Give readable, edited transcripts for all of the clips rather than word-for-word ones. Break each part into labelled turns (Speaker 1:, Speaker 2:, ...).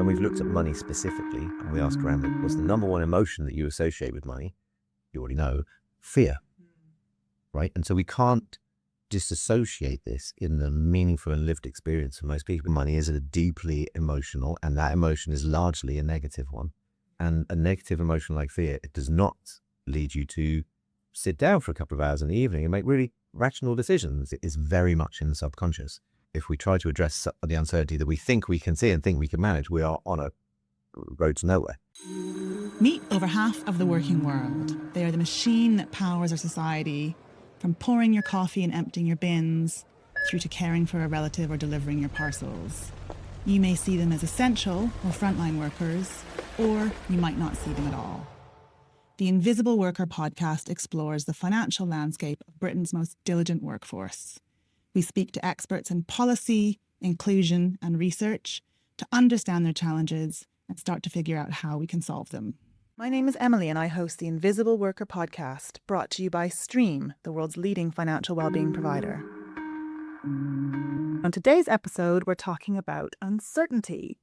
Speaker 1: when we've looked at money specifically, and we asked around, what's the number one emotion that you associate with money? You already know, fear, right? And so we can't disassociate this in the meaningful and lived experience for most people. Money is a deeply emotional, and that emotion is largely a negative one. And a negative emotion like fear, it does not lead you to sit down for a couple of hours in the evening and make really rational decisions. It is very much in the subconscious. If we try to address the uncertainty that we think we can see and think we can manage, we are on a road to nowhere.
Speaker 2: Meet over half of the working world. They are the machine that powers our society, from pouring your coffee and emptying your bins, through to caring for a relative or delivering your parcels. You may see them as essential or frontline workers, or you might not see them at all. The Invisible Worker podcast explores the financial landscape of Britain's most diligent workforce. We speak to experts in policy, inclusion, and research to understand their challenges and start to figure out how we can solve them. My name is Emily and I host the Invisible Worker podcast, brought to you by Stream, the world's leading financial wellbeing provider. On today's episode, we're talking about uncertainty.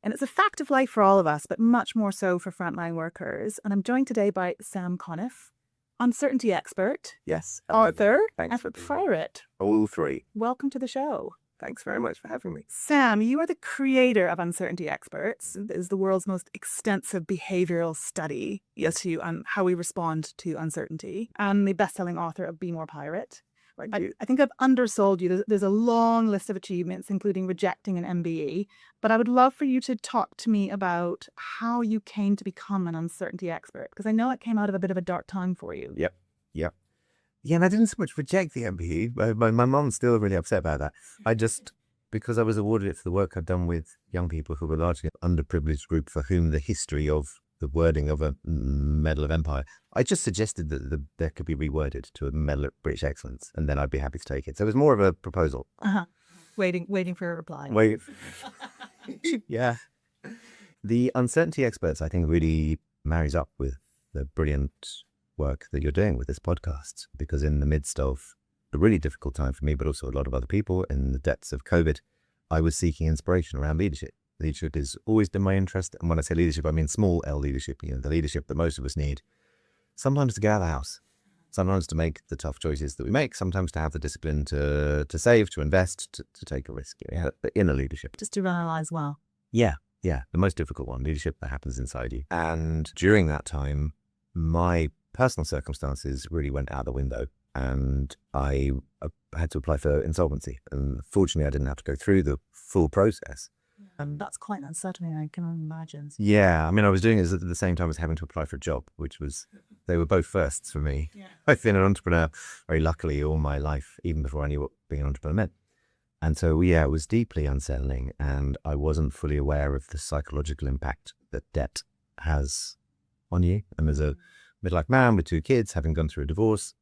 Speaker 2: And it's a fact of life for all of us, but much more so for frontline workers. And I'm joined today by Sam Conniff, uncertainty expert,
Speaker 1: Yes.
Speaker 2: author,
Speaker 1: Thanks
Speaker 2: and pirate.
Speaker 1: All three.
Speaker 2: Welcome to the show.
Speaker 1: Thanks very much for having me.
Speaker 2: Sam, you are the creator of Uncertainty Experts. It is the world's most extensive behavioral study as to how we respond to uncertainty, and the best-selling author of Be More Pirate. I think I've undersold you. There's a long list of achievements, including rejecting an MBE. But I would love for you to talk to me about how you came to become an uncertainty expert, because I know it came out of a bit of a dark time for you.
Speaker 1: Yep. Yeah, and I didn't so much reject the MBE. My mom's still really upset about that. I just, because I was awarded it for the work I'd done with young people who were largely an underprivileged group for whom the history of the wording of a Medal of Empire, I just suggested that that could be reworded to a Medal of British Excellence, and then I'd be happy to take it. So it was more of a proposal.
Speaker 2: Waiting for a reply.
Speaker 1: Wait. Yeah. The Uncertainty Experts, I think, really marries up with the brilliant work that you're doing with this podcast, because in the midst of a really difficult time for me, but also a lot of other people, in the depths of COVID, I was seeking inspiration around leadership. Leadership has always been my interest. And when I say leadership, I mean small L leadership, the leadership that most of us need. Sometimes to get out of the house, sometimes to make the tough choices that we make, sometimes to have the discipline to save, to invest, to take a risk. The inner leadership.
Speaker 2: Just to run our lives well.
Speaker 1: Yeah. The most difficult one, leadership that happens inside you. And during that time, my personal circumstances really went out the window, and I had to apply for insolvency. And fortunately, I didn't have to go through the full process.
Speaker 2: That's quite unsettling, I can imagine.
Speaker 1: Yeah, I mean, I was doing it at the same time as having to apply for a job, they were both firsts for me. Yeah. I've been an entrepreneur, very luckily, all my life, even before I knew what being an entrepreneur meant. And so, it was deeply unsettling, and I wasn't fully aware of the psychological impact that debt has on you. And as a midlife man with 2 kids, having gone through a divorce,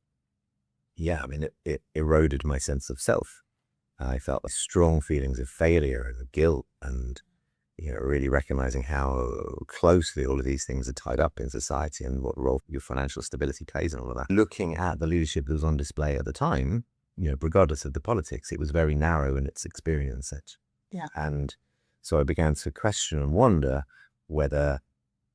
Speaker 1: it eroded my sense of self. I felt strong feelings of failure and of guilt, and really recognizing how closely all of these things are tied up in society and what role your financial stability plays in all of that. Looking at the leadership that was on display at the time, regardless of the politics, it was very narrow in its experience set.
Speaker 2: Yeah.
Speaker 1: And so I began to question and wonder whether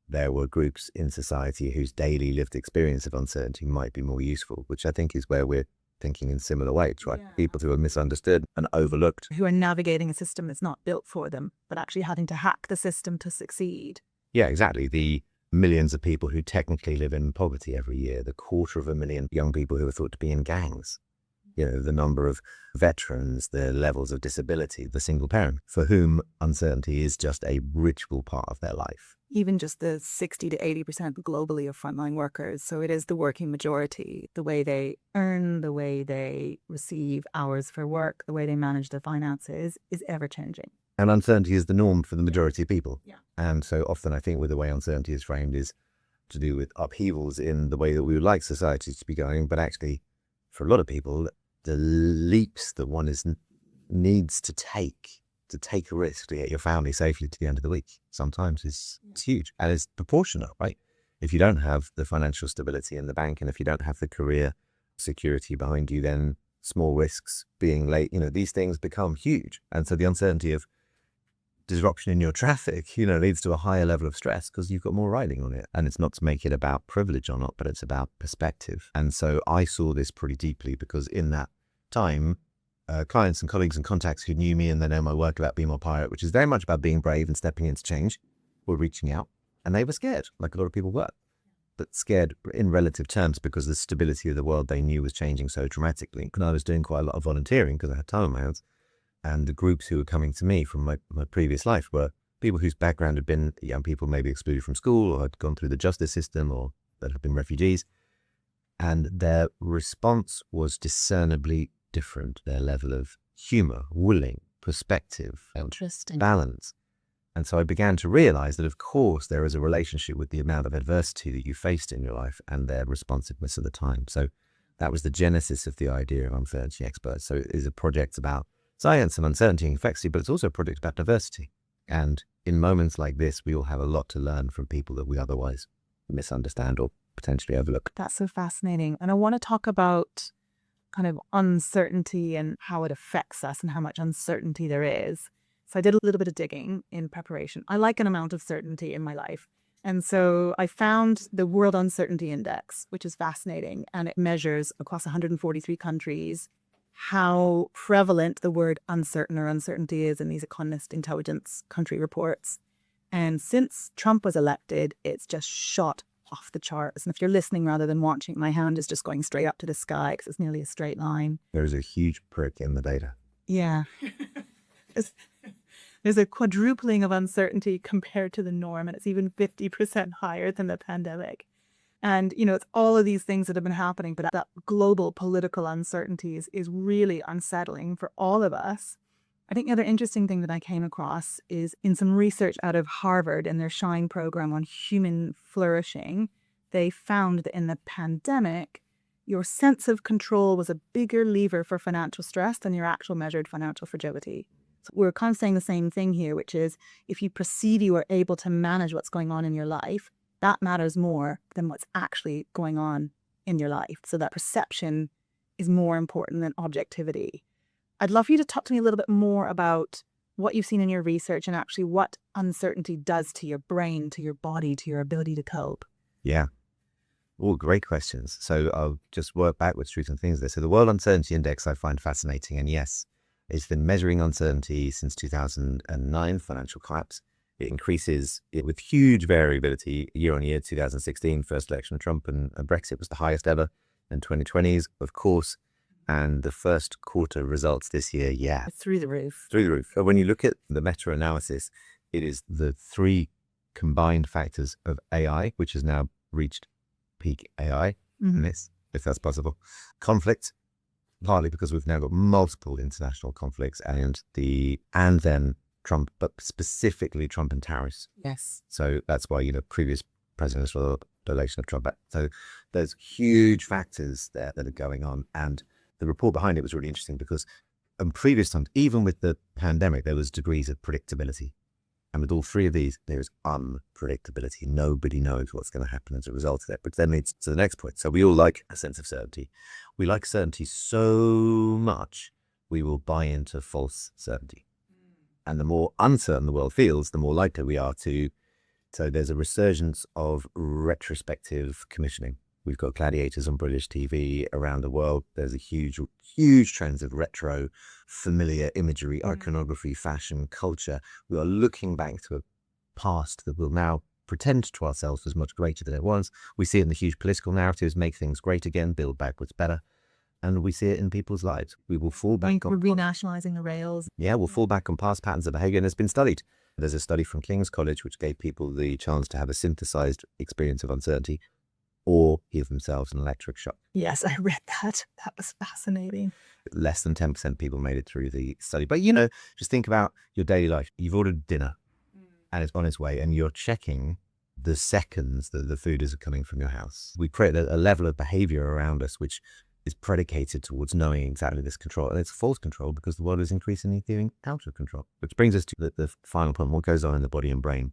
Speaker 1: there were groups in society whose daily lived experience of uncertainty might be more useful, which I think is where we're thinking in similar ways, right? Yeah. People who are misunderstood and overlooked.
Speaker 2: Who are navigating a system that's not built for them, but actually having to hack the system to succeed.
Speaker 1: Yeah, exactly. The millions of people who technically live in poverty every year, the 250,000 young people who are thought to be in gangs, the number of veterans, the levels of disability, the single parent, for whom uncertainty is just a ritual part of their life.
Speaker 2: Even just the 60 to 80% globally of frontline workers. So it is the working majority, the way they earn, the way they receive hours for work, the way they manage their finances is ever changing.
Speaker 1: And uncertainty is the norm for the majority of people.
Speaker 2: Yeah.
Speaker 1: And so often I think with the way uncertainty is framed is to do with upheavals in the way that we would like society to be going. But actually, for a lot of people, the leaps that one needs to take a risk to get your family safely to the end of the week sometimes it's huge, and it's proportional, right? If you don't have the financial stability in the bank, and if you don't have the career security behind you, then small risks, being late, these things become huge. And so the uncertainty of disruption in your traffic, leads to a higher level of stress because you've got more riding on it. And it's not to make it about privilege or not, but it's about perspective. And so I saw this pretty deeply because in that time, clients and colleagues and contacts who knew me and they know my work about Be More Pirate, which is very much about being brave and stepping into change, were reaching out, and they were scared, like a lot of people were, but scared in relative terms because the stability of the world they knew was changing so dramatically. And I was doing quite a lot of volunteering because I had time on my hands. And the groups who were coming to me from my previous life were people whose background had been young people maybe excluded from school or had gone through the justice system or that had been refugees. And their response was discernibly different. Their level of humor, willing, perspective,
Speaker 3: Interesting.
Speaker 1: balance. And so I began to realize that, of course, there is a relationship with the amount of adversity that you faced in your life and their responsiveness at the time. So that was the genesis of the idea of Uncertainty Experts. So it is a project about science and uncertainty and complexity, but it's also a project about diversity. And in moments like this, we all have a lot to learn from people that we otherwise misunderstand or potentially overlook.
Speaker 3: That's so fascinating. And I want to talk about kind of uncertainty and how it affects us and how much uncertainty there is. So I did a little bit of digging in preparation. I like an amount of certainty in my life. And so I found the World Uncertainty Index, which is fascinating. And it measures across 143 countries how prevalent the word uncertain or uncertainty is in these economist intelligence country reports. And since Trump was elected, it's just shot off the charts. And if you're listening rather than watching, my hand is just going straight up to the sky because it's nearly a straight line.
Speaker 1: There's a huge prick in the data.
Speaker 3: Yeah. There's a quadrupling of uncertainty compared to the norm, and it's even 50% higher than the pandemic. And, it's all of these things that have been happening, but that global political uncertainty is really unsettling for all of us. I think the other interesting thing that I came across is in some research out of Harvard in their SHINE program on human flourishing, they found that in the pandemic, your sense of control was a bigger lever for financial stress than your actual measured financial fragility. So we're kind of saying the same thing here, which is if you perceive you are able to manage what's going on in your life, that matters more than what's actually going on in your life. So that perception is more important than objectivity. I'd love for you to talk to me a little bit more about what you've seen in your research and actually what uncertainty does to your brain, to your body, to your ability to cope.
Speaker 1: Yeah. All great questions. So I'll just work backwards through some things there. So the World Uncertainty Index I find fascinating. And yes, it's been measuring uncertainty since 2009, financial collapse. It increases it with huge variability year on year. 2016, first election of Trump and Brexit was the highest ever. And 2020s, of course. And the first quarter results this year,
Speaker 3: Through the roof.
Speaker 1: Through the roof. So when you look at the meta-analysis, it is the three combined factors of AI, which has now reached peak AI in this, if that's possible. Conflict, partly because we've now got multiple international conflicts and then Trump, but specifically Trump and tariffs.
Speaker 3: Yes.
Speaker 1: So that's why, previous presidents for the election of Trump. So there's huge factors there that are going on. And the report behind it was really interesting because in previous times, even with the pandemic, there was degrees of predictability. And with all three of these, there is unpredictability. Nobody knows what's going to happen as a result of that. But then leads to the next point. So we all like a sense of certainty. We like certainty so much, we will buy into false certainty. And the more uncertain the world feels, the more likely we are to. So there's a resurgence of retrospective commissioning. We've got gladiators on British TV around the world. There's a huge, huge trends of retro, familiar imagery, iconography, fashion, culture. We are looking back to a past that will now pretend to ourselves was much greater than it was. We see it in the huge political narratives, make things great again, build back what's better. And we see it in people's lives. We will fall back on...
Speaker 3: We're renationalizing the rails.
Speaker 1: Yeah, we'll fall back on past patterns of behavior, and it's been studied. There's a study from King's College which gave people the chance to have a synthesized experience of uncertainty or give themselves an electric shock.
Speaker 3: Yes, I read that. That was fascinating.
Speaker 1: Less than 10% of people made it through the study. But, just think about your daily life. You've ordered dinner and it's on its way and you're checking the seconds that the food is coming from your house. We create a level of behavior around us which is predicated towards knowing exactly this control. And it's false control because the world is increasingly feeling out of control. Which brings us to the final point, what goes on in the body and brain.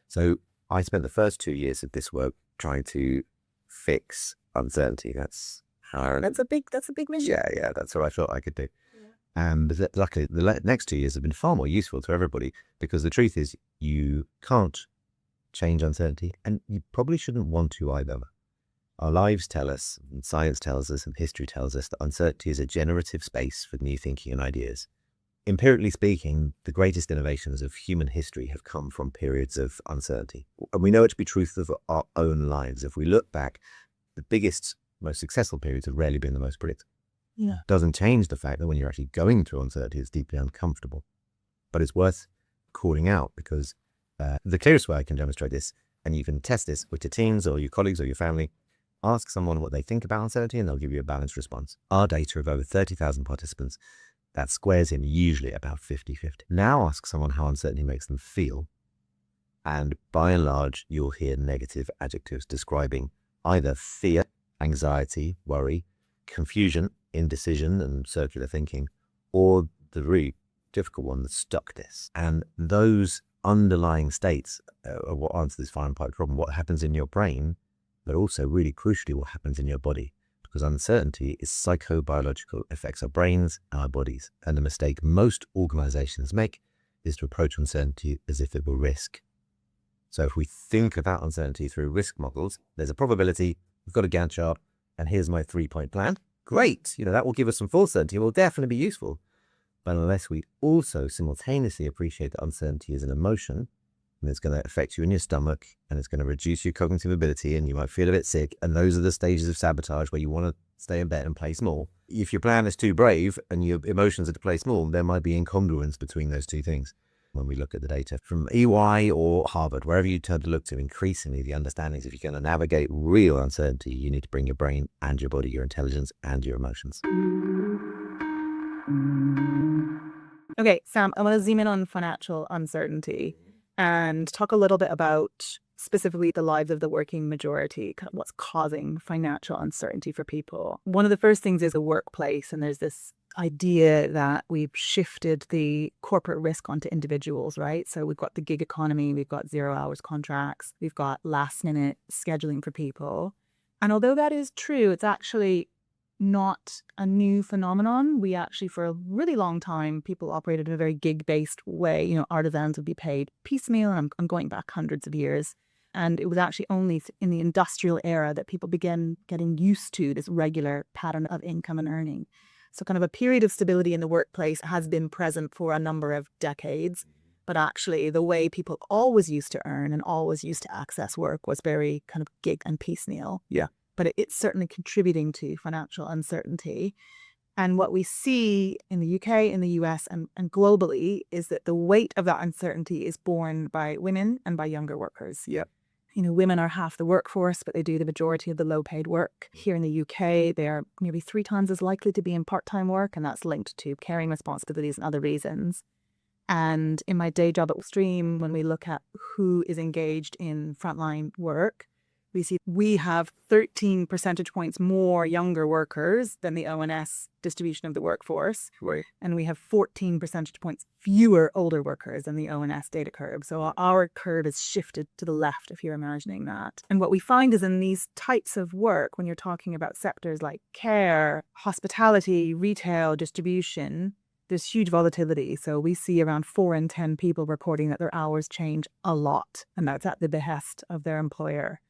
Speaker 1: So I spent the first 2 years of this work trying to fix uncertainty. That's how
Speaker 3: That's a big mission.
Speaker 1: Yeah, that's what I thought I could do. And luckily, the next 2 years have been far more useful to everybody, because the truth is you can't change uncertainty, and you probably shouldn't want to either. Our lives tell us, and science tells us, and history tells us that uncertainty is a generative space for new thinking and ideas. Empirically speaking, the greatest innovations of human history have come from periods of uncertainty. And we know it to be true of our own lives. If we look back, the biggest, most successful periods have rarely been the most predictable.
Speaker 3: Yeah.
Speaker 1: Doesn't change the fact that when you're actually going through uncertainty, it's deeply uncomfortable. But it's worth calling out, because the clearest way I can demonstrate this, and you can test this with your teams or your colleagues or your family, ask someone what they think about uncertainty and they'll give you a balanced response. Our data of over 30,000 participants, that squares in usually about 50-50. Now ask someone how uncertainty makes them feel, and by and large, you'll hear negative adjectives describing either fear, anxiety, worry, confusion, indecision, and circular thinking, or the really difficult one, the stuckness. And those underlying states are what answer this final part problem, what happens in your brain, but also really crucially what happens in your body. Because uncertainty is psychobiological, affects our brains and our bodies. And the mistake most organizations make is to approach uncertainty as if it were risk. So if we think about uncertainty through risk models, there's a probability, we've got a Gantt chart, and here's my 3-point plan. Great, that will give us some false certainty, it will definitely be useful. But unless we also simultaneously appreciate that uncertainty is an emotion, and it's going to affect you in your stomach, and it's going to reduce your cognitive ability, and you might feel a bit sick, and those are the stages of sabotage where you want to stay in bed and play small. If your plan is too brave and your emotions are to play small, there might be incongruence between those two things. When we look at the data from EY or Harvard, wherever you turn to look to, increasingly the understanding is if you're going to navigate real uncertainty, you need to bring your brain and your body, your intelligence and your emotions.
Speaker 3: Okay, Sam, I want to zoom in on financial uncertainty and talk a little bit about specifically the lives of the working majority, kind of what's causing financial uncertainty for people. One of the first things is the workplace, and there's this idea that we've shifted the corporate risk onto individuals, right? So we've got the gig economy, we've got 0 hours contracts, we've got last minute scheduling for people. And although that is true, it's actually not a new phenomenon. We actually, for a really long time, people operated in a very gig-based way. Artisans would be paid piecemeal, and I'm going back hundreds of years. And it was actually only in the industrial era that people began getting used to this regular pattern of income and earning. So kind of a period of stability in the workplace has been present for a number of decades. But actually, the way people always used to earn and always used to access work was very kind of gig and piecemeal.
Speaker 1: Yeah.
Speaker 3: But it's certainly contributing to financial uncertainty. And what we see in the UK, in the US, and globally is that the weight of that uncertainty is borne by women and by younger workers.
Speaker 1: Yeah.
Speaker 3: Women are half the workforce, but they do the majority of the low-paid work. Here in the UK, they are nearly 3 times as likely to be in part-time work, and that's linked to caring responsibilities and other reasons. And in my day job at Stream, when we look at who is engaged in frontline work, we see we have 13 percentage points more younger workers than the ONS distribution of the workforce.
Speaker 1: Right.
Speaker 3: And we have 14 percentage points fewer older workers than the ONS data curve. So our curve is shifted to the left, if you're imagining that. And what we find is in these types of work, when you're talking about sectors like care, hospitality, retail, distribution, there's huge volatility. So we see around 4 in 10 people reporting that their hours change a lot, and that's at the behest of their employer.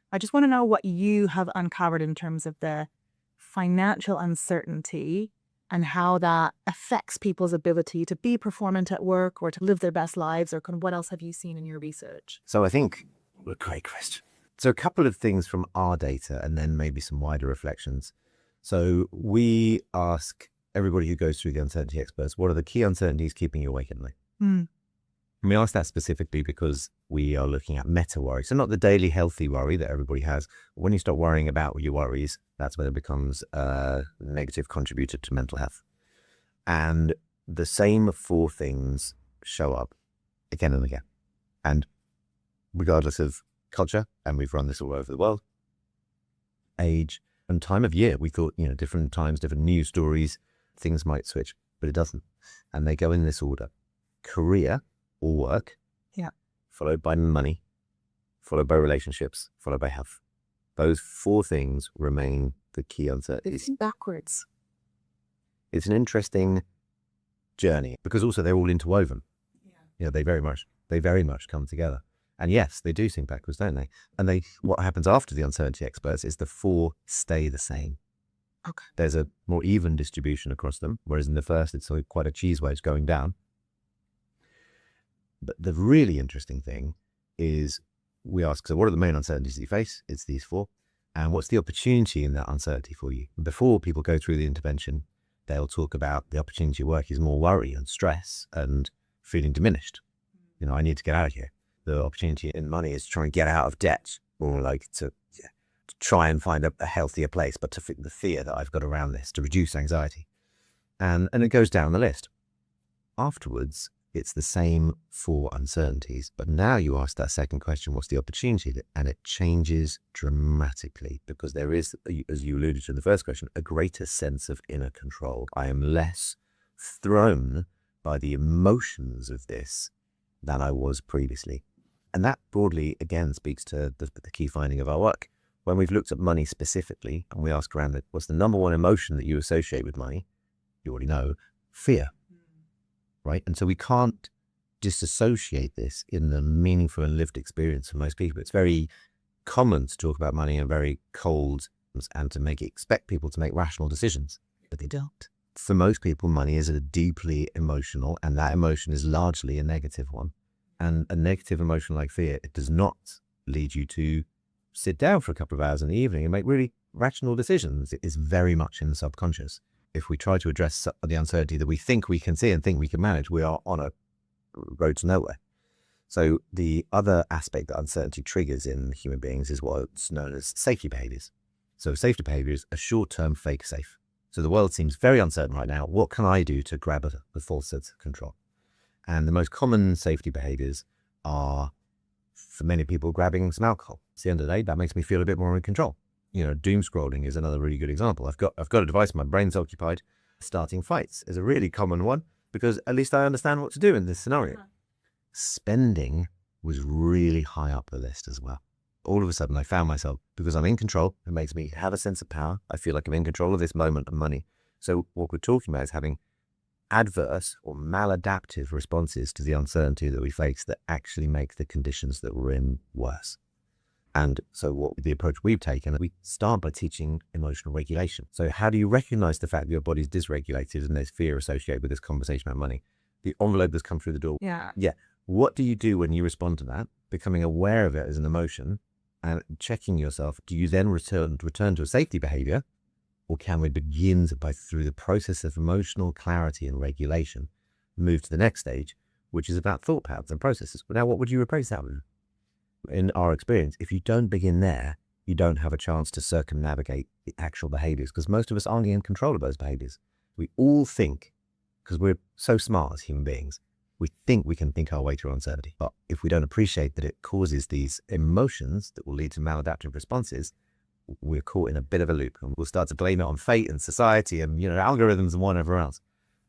Speaker 3: I just want to know what you have uncovered in terms of the financial uncertainty and how that affects people's ability to be performant at work or to live their best lives, or kind of what else have you seen in your research?
Speaker 1: So I think, a great question. So a couple of things from our data and then maybe some wider reflections. So we ask everybody who goes through the uncertainty experts, what are the key uncertainties keeping you awake at night? And we ask that specifically because we are looking at meta worry. So not the daily healthy worry that everybody has. But when you start worrying about your worries, that's when it becomes a negative contributor to mental health. And the same 4 things show up again and again. And regardless of culture, and we've run this all over the world, age and time of year, we thought, different times, different news stories, things might switch, but it doesn't. And they go in this order: career or work, followed by money, followed by relationships, followed by health. Those 4 things remain the key uncertainties.
Speaker 3: It's backwards.
Speaker 1: It's an interesting journey, because also they're all interwoven. They very much come together. And yes, they do sink backwards, don't they? And what happens after the uncertainty experts is the 4 stay the same.
Speaker 3: Okay.
Speaker 1: There's a more even distribution across them, whereas in the first, it's sort of quite a cheese wedge going down. But the really interesting thing is we ask, so what are the main uncertainties that you face? It's these 4. And what's the opportunity in that uncertainty for you? Before people go through the intervention, they'll talk about the opportunity at work is more worry and stress and feeling diminished. I need to get out of here. The opportunity in money is to try and get out of debt, or like to try and find a healthier place, but to fit the fear that I've got around this, to reduce anxiety. And it goes down the list. Afterwards, it's the same 4 uncertainties, but now you ask that second question, what's the opportunity? And it changes dramatically, because there is, as you alluded to in the first question, a greater sense of inner control. I am less thrown by the emotions of this than I was previously. And that broadly, again, speaks to the key finding of our work. When we've looked at money specifically, and we ask around what's the number one emotion that you associate with money? You already know, fear. Right? And so we can't disassociate this in the meaningful and lived experience for most people. It's very common to talk about money in very cold and to expect people to make rational decisions, but they don't. For most people, money is a deeply emotional, and that emotion is largely a negative one. And a negative emotion like fear, it does not lead you to sit down for a couple of hours in the evening and make really rational decisions. It is very much in the subconscious. If we try to address the uncertainty that we think we can see and think we can manage, we are on a road to nowhere. So the other aspect that uncertainty triggers in human beings is what's known as safety behaviors. So safety behavior is a short-term fake safe. So the world seems very uncertain right now. What can I do to grab a false sense of control? And the most common safety behaviors are, for many people, grabbing some alcohol. At the end of the day, that makes me feel a bit more in control. Doom scrolling is another really good example. I've got a device, my brain's occupied. Starting fights is a really common one, because at least I understand what to do in this scenario. Spending was really high up the list as well. All of a sudden, I found myself, because I'm in control, it makes me have a sense of power. I feel like I'm in control of this moment and money. So what we're talking about is having adverse or maladaptive responses to the uncertainty that we face that actually make the conditions that we're in worse. And so the approach we've taken, we start by teaching emotional regulation. So how do you recognize the fact that your body's dysregulated and there's fear associated with this conversation about money? The envelope that's come through the door.
Speaker 3: Yeah.
Speaker 1: What do you do when you respond to that? Becoming aware of it as an emotion and checking yourself. Do you then return to a safety behavior? Or can we begin to, through the process of emotional clarity and regulation, move to the next stage, which is about thought patterns and processes? Now, what would you replace that with? In our experience, if you don't begin there, you don't have a chance to circumnavigate the actual behaviors, because most of us aren't in control of those behaviors. We all think, because we're so smart as human beings, we think we can think our way through uncertainty. But if we don't appreciate that it causes these emotions that will lead to maladaptive responses, we're caught in a bit of a loop, and we'll start to blame it on fate and society and algorithms and whatever else.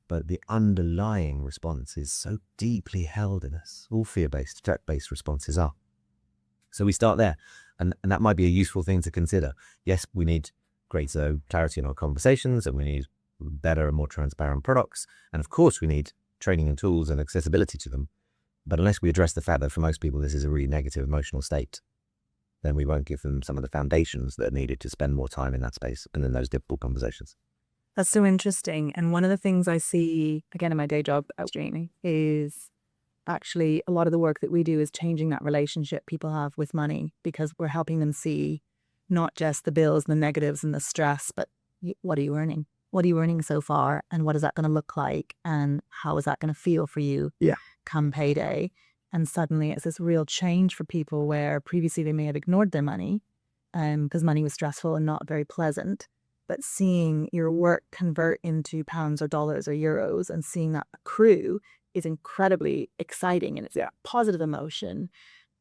Speaker 1: But the underlying response is so deeply held in us. All fear-based, threat-based responses are. So we start there, and that might be a useful thing to consider. Yes, we need greater clarity in our conversations, and we need better and more transparent products. And of course, we need training and tools and accessibility to them. But unless we address the fact that for most people, this is a really negative emotional state, then we won't give them some of the foundations that are needed to spend more time in that space and in those difficult conversations.
Speaker 3: That's so interesting. And one of the things I see, again, in my day job at streaming is actually a lot of the work that we do is changing that relationship people have with money, because we're helping them see not just the bills and the negatives and the stress, but what are you earning? What are you earning so far? And what is that going to look like? And how is that going to feel for you come payday? And suddenly it's this real change for people where previously they may have ignored their money because money was stressful and not very pleasant. But seeing your work convert into pounds or dollars or euros and seeing that accrue is incredibly exciting, and it's a positive emotion.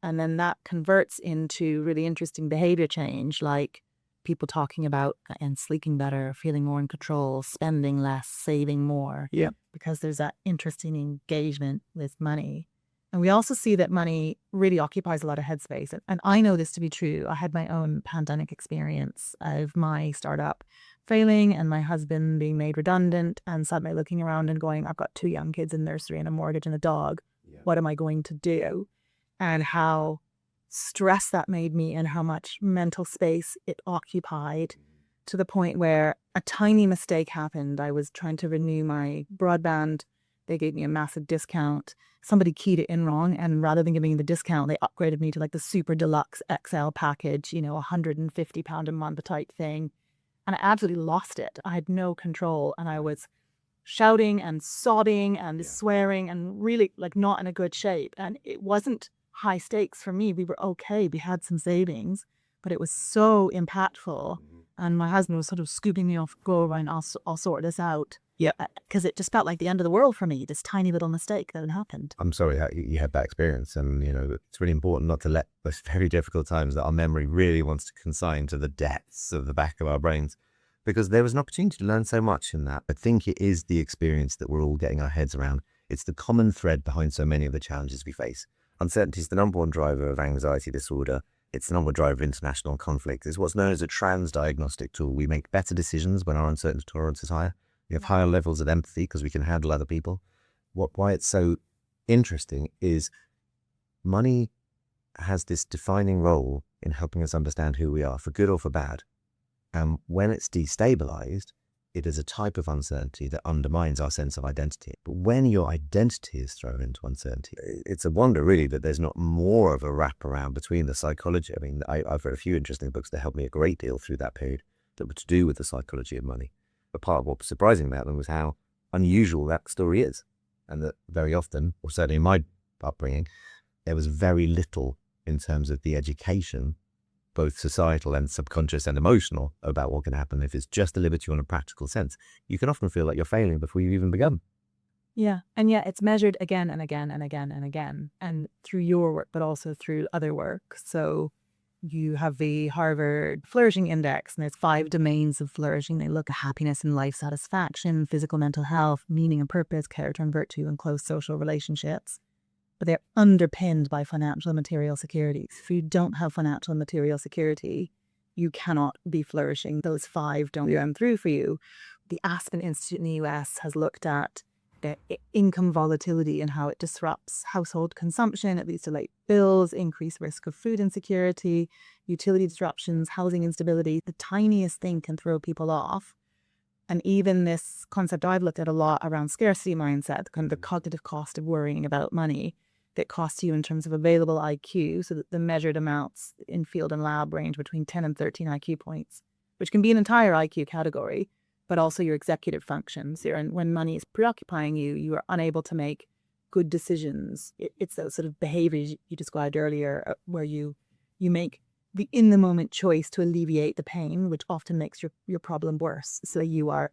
Speaker 3: And then that converts into really interesting behavior change, like people talking about and sleeping better, feeling more in control, spending less, saving more. Yeah. Because there's that interesting engagement with money. And we also see that money really occupies a lot of headspace. And I know this to be true. I had my own pandemic experience of my startup failing and my husband being made redundant, and suddenly looking around and going, I've got 2 young kids in nursery and a mortgage and a dog.
Speaker 1: Yeah.
Speaker 3: What am I going to do? And how stressed that made me and how much mental space it occupied, to the point where a tiny mistake happened. I was trying to renew my broadband. They gave me a massive discount. Somebody keyed it in wrong, and rather than giving me the discount, they upgraded me to like the super deluxe XL package, £150 a month type thing. And I absolutely lost it. I had no control, and I was shouting and sobbing and swearing and really like not in a good shape. And it wasn't high stakes for me. We were okay. We had some savings, but it was so impactful. And my husband was sort of scooping me off, go around, I'll sort this out. Yeah. Because it just felt like the end of the world for me, this tiny little mistake that had happened.
Speaker 1: I'm sorry that you had that experience. And, it's really important not to let those very difficult times that our memory really wants to consign to the depths of the back of our brains, because there was an opportunity to learn so much in that. I think it is the experience that we're all getting our heads around. It's the common thread behind so many of the challenges we face. Uncertainty is the number one driver of anxiety disorder. It's the number one driver of international conflict. It's what's known as a trans-diagnostic tool. We make better decisions when our uncertainty tolerance is higher. We have higher levels of empathy because we can handle other people. Why it's so interesting is money has this defining role in helping us understand who we are, for good or for bad. And when it's destabilized, it is a type of uncertainty that undermines our sense of identity. But when your identity is thrown into uncertainty, it's a wonder really that there's not more of a wraparound between the psychology. I mean, I've read a few interesting books that helped me a great deal through that period that were to do with the psychology of money. But part of what was surprising about them was how unusual that story is. And that very often, or certainly in my upbringing, there was very little in terms of the education, both societal and subconscious and emotional, about what can happen if it's just delivered to you in a practical sense. You can often feel like you're failing before you've even begun.
Speaker 3: Yeah. And yet it's measured again and again and again and again, and through your work, but also through other work. So you have the Harvard Flourishing Index, and there's 5 domains of flourishing. They look at happiness and life satisfaction, physical, mental health, meaning and purpose, character and virtue, and close social relationships. But they're underpinned by financial and material security. If you don't have financial and material security, you cannot be flourishing. Those 5 don't come through for you. The Aspen Institute in the US has looked at the income volatility and how it disrupts household consumption. It leads to late bills, increased risk of food insecurity, utility disruptions, housing instability. The tiniest thing can throw people off. And even this concept I've looked at a lot around scarcity mindset, kind of the cognitive cost of worrying about money that costs you in terms of available IQ, so that the measured amounts in field and lab range between 10 and 13 IQ points, which can be an entire IQ category, but also your executive functions. And when money is preoccupying you, you are unable to make good decisions. It's those sort of behaviors you described earlier, where you make the in-the-moment choice to alleviate the pain, which often makes your problem worse. So you are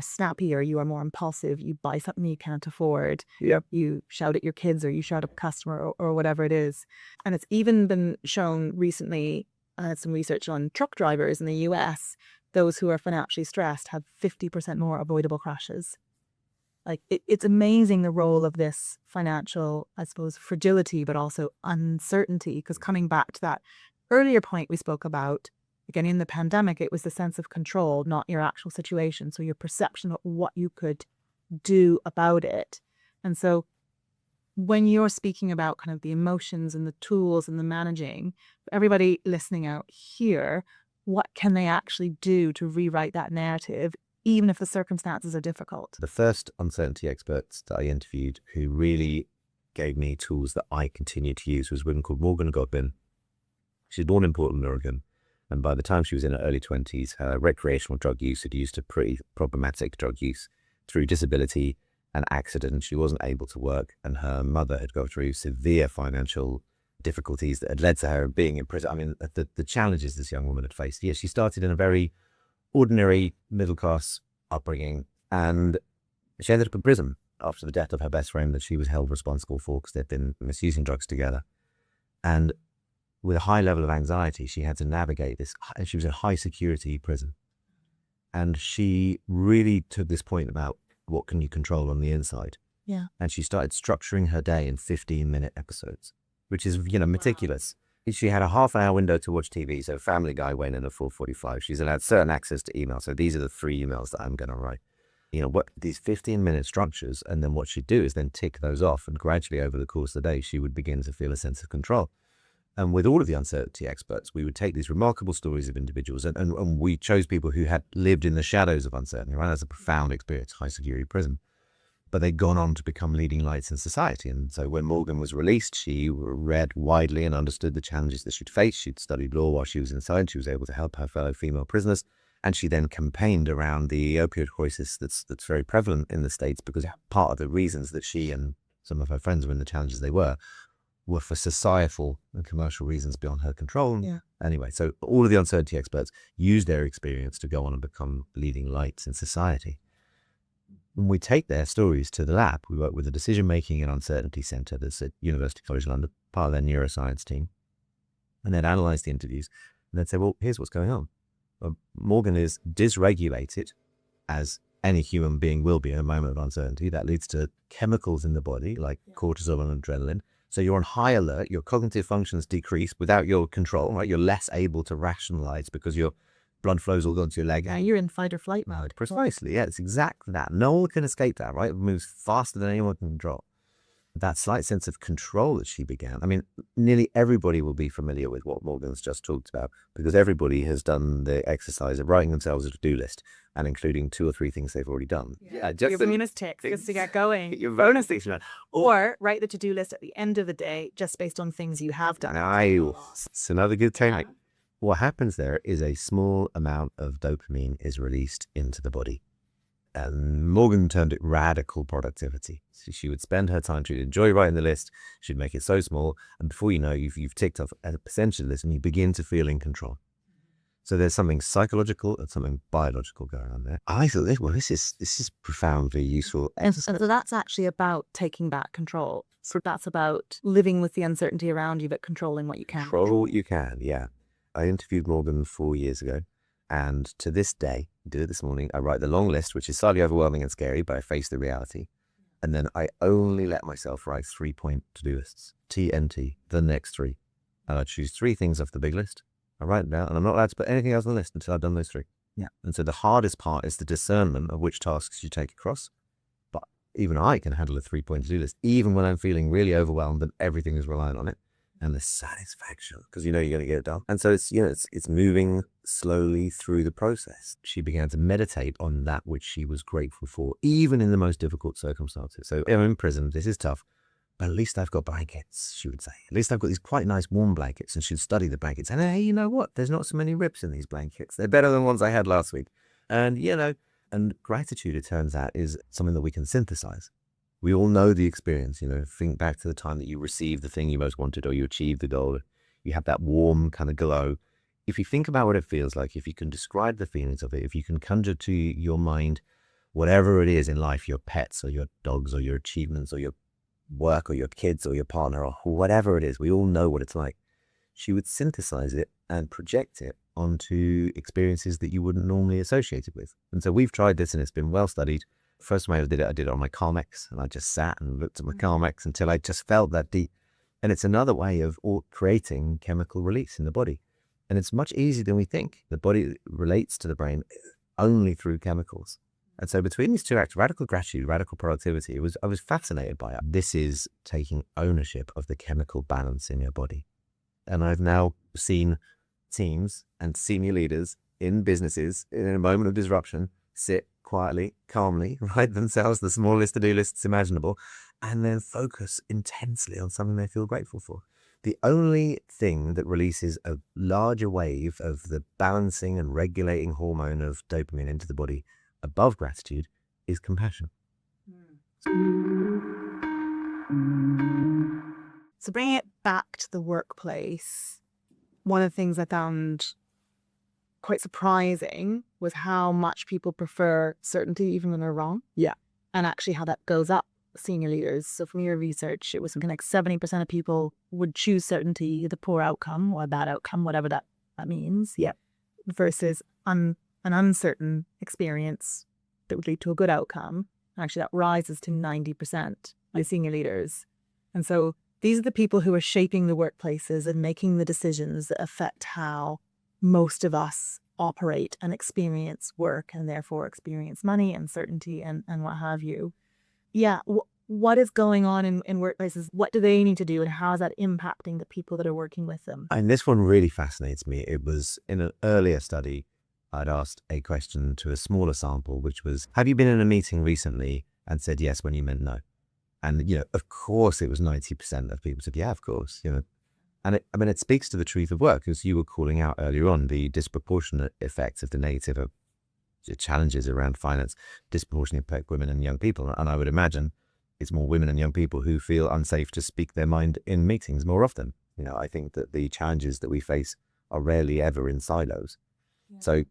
Speaker 3: snappier, you are more impulsive, you buy something you can't afford, you shout at your kids, or you shout at a customer, or whatever it is. And it's even been shown recently, some research on truck drivers in the US, those who are financially stressed have 50% more avoidable crashes. Like it's amazing the role of this financial, I suppose, fragility, but also uncertainty. Because coming back to that earlier point we spoke about, again, in the pandemic, it was the sense of control, not your actual situation. So your perception of what you could do about it. And so when you're speaking about kind of the emotions and the tools and the managing, everybody listening out here, what can they actually do to rewrite that narrative, even if the circumstances are difficult?
Speaker 1: The first uncertainty experts that I interviewed who really gave me tools that I continue to use was a woman called Morgan Godwin. She was born in Portland, Oregon. And by the time she was in her early 20s, her recreational drug use had used to pretty problematic drug use. Through disability and accident, she wasn't able to work, and her mother had gone through severe financial difficulties that had led to her being in prison. I mean, the challenges this young woman had faced. Yeah, she started in a very ordinary middle-class upbringing, and she ended up in prison after the death of her best friend that she was held responsible for because they'd been misusing drugs together. And with a high level of anxiety, she had to navigate this. She was in a high security prison. And she really took this point about what can you control on the inside.
Speaker 3: Yeah.
Speaker 1: And she started structuring her day in 15-minute episodes, which is, meticulous. She had a half-hour window to watch TV. So Family Guy went in at 4:45. She's allowed certain access to email. So these are the 3 emails that I'm going to write. What these 15-minute structures, and then what she'd do is then tick those off. And gradually over the course of the day, she would begin to feel a sense of control. And with all of the uncertainty experts, we would take these remarkable stories of individuals, and we chose people who had lived in the shadows of uncertainty, right? That's a profound experience, high security prison. But they'd gone on to become leading lights in society. And so when Morgan was released, she read widely and understood the challenges that she'd faced. She'd studied law while she was inside. She was able to help her fellow female prisoners. And she then campaigned around the opioid crisis that's very prevalent in the States, because part of the reasons that she and some of her friends were in the challenges they were for societal and commercial reasons beyond her control.
Speaker 3: Yeah.
Speaker 1: Anyway, so all of the uncertainty experts used their experience to go on and become leading lights in society. When we take their stories to the lab, we work with the Decision-Making and Uncertainty Centre that's at University College London, part of their neuroscience team, and then analyse the interviews, and then say, well, here's what's going on. Morgan is dysregulated, as any human being will be in a moment of uncertainty. That leads to chemicals in the body like cortisol and adrenaline. So you're on high alert, your cognitive functions decrease without your control, right? You're less able to rationalize because your blood flows all onto your leg.
Speaker 3: Yeah, you're in fight or flight mode.
Speaker 1: Precisely, yeah, it's exactly that. No one can escape that, right? It moves faster than anyone can control. That slight sense of control that she began. I mean, nearly everybody will be familiar with what Morgan's just talked about, because everybody has done the exercise of writing themselves a to-do list and including 2 or 3 things they've already done.
Speaker 3: Yeah, just your bonus ticks just to get going.
Speaker 1: Your bonus ticks.
Speaker 3: Or write the to-do list at the end of the day just based on things you have done.
Speaker 1: It's another good technique. What happens there is a small amount of dopamine is released into the body. And Morgan termed it radical productivity. So she would spend her time, she'd enjoy writing the list, she'd make it so small, and before you know, you've ticked off a percentage of this and you begin to feel in control. So there's something psychological and something biological going on there. I thought, this is profoundly useful.
Speaker 3: And so that's actually about taking back control. So that's about living with the uncertainty around you, but controlling what you can.
Speaker 1: Control what you can, yeah. I interviewed Morgan 4 years ago. And to this day, do it this morning, I write the long list, which is slightly overwhelming and scary, but I face the reality. And then I only let myself write 3-point to-do lists, TNT, the next 3. And I choose 3 things off the big list. I write them down, and I'm not allowed to put anything else on the list until I've done those 3. Yeah. And so the hardest part is the discernment of which tasks you take across. But even I can handle a 3-point to-do list, even when I'm feeling really overwhelmed and everything is reliant on it. And the satisfaction, because you're going to get it done. And so it's moving slowly through the process. She began to meditate on that which she was grateful for, even in the most difficult circumstances. So I'm in prison, this is tough, but at least I've got blankets, she would say. At least I've got these quite nice warm blankets, and she'd study the blankets. And hey, you know what? There's not so many rips in these blankets. They're better than ones I had last week. And, and gratitude, it turns out, is something that we can synthesize. We all know the experience, think back to the time that you received the thing you most wanted or you achieved the goal. You have that warm kind of glow. If you think about what it feels like, if you can describe the feelings of it, if you can conjure to your mind whatever it is in life, your pets or your dogs or your achievements or your work or your kids or your partner or whatever it is, we all know what it's like. She would synthesize it and project it onto experiences that you wouldn't normally associate it with. And so we've tried this and it's been well studied. First time I did it on my Carmex, and I just sat and looked at my Carmex until I just felt that deep. And it's another way of creating chemical release in the body. And it's much easier than we think. The body relates to the brain only through chemicals. And so between these 2 acts, radical gratitude, radical productivity, I was fascinated by it. This is taking ownership of the chemical balance in your body. And I've now seen teams and senior leaders in businesses in a moment of disruption sit quietly, calmly, write themselves the smallest to-do lists imaginable, and then focus intensely on something they feel grateful for. The only thing that releases a larger wave of the balancing and regulating hormone of dopamine into the body above gratitude is compassion.
Speaker 3: So bringing it back to the workplace, one of the things I found quite surprising was how much people prefer certainty even when they're wrong. Yeah. And actually how that goes up senior leaders. So from your research, it was something like 70% of people would choose certainty, the poor outcome or a bad outcome, whatever that means. Yeah. Versus an uncertain experience that would lead to a good outcome. Actually, that rises to 90% by senior leaders. And so these are the people who are shaping the workplaces and making the decisions that affect how most of us operate and experience work, and therefore experience money, uncertainty, and what have you. Yeah. What is going on in workplaces? What do they need to do, and how is that impacting the people that are working with them?
Speaker 1: And this one really fascinates me. It was in an earlier study, I'd asked a question to a smaller sample, which was, have you been in a meeting recently and said yes when you meant no? And, of course, it was 90% of people said, yeah, of course, And it speaks to the truth of work, as you were calling out earlier on, the disproportionate effects of the negative challenges around finance disproportionately affect women and young people. And I would imagine it's more women and young people who feel unsafe to speak their mind in meetings more often. I think that the challenges that we face are rarely ever in silos. Yeah. So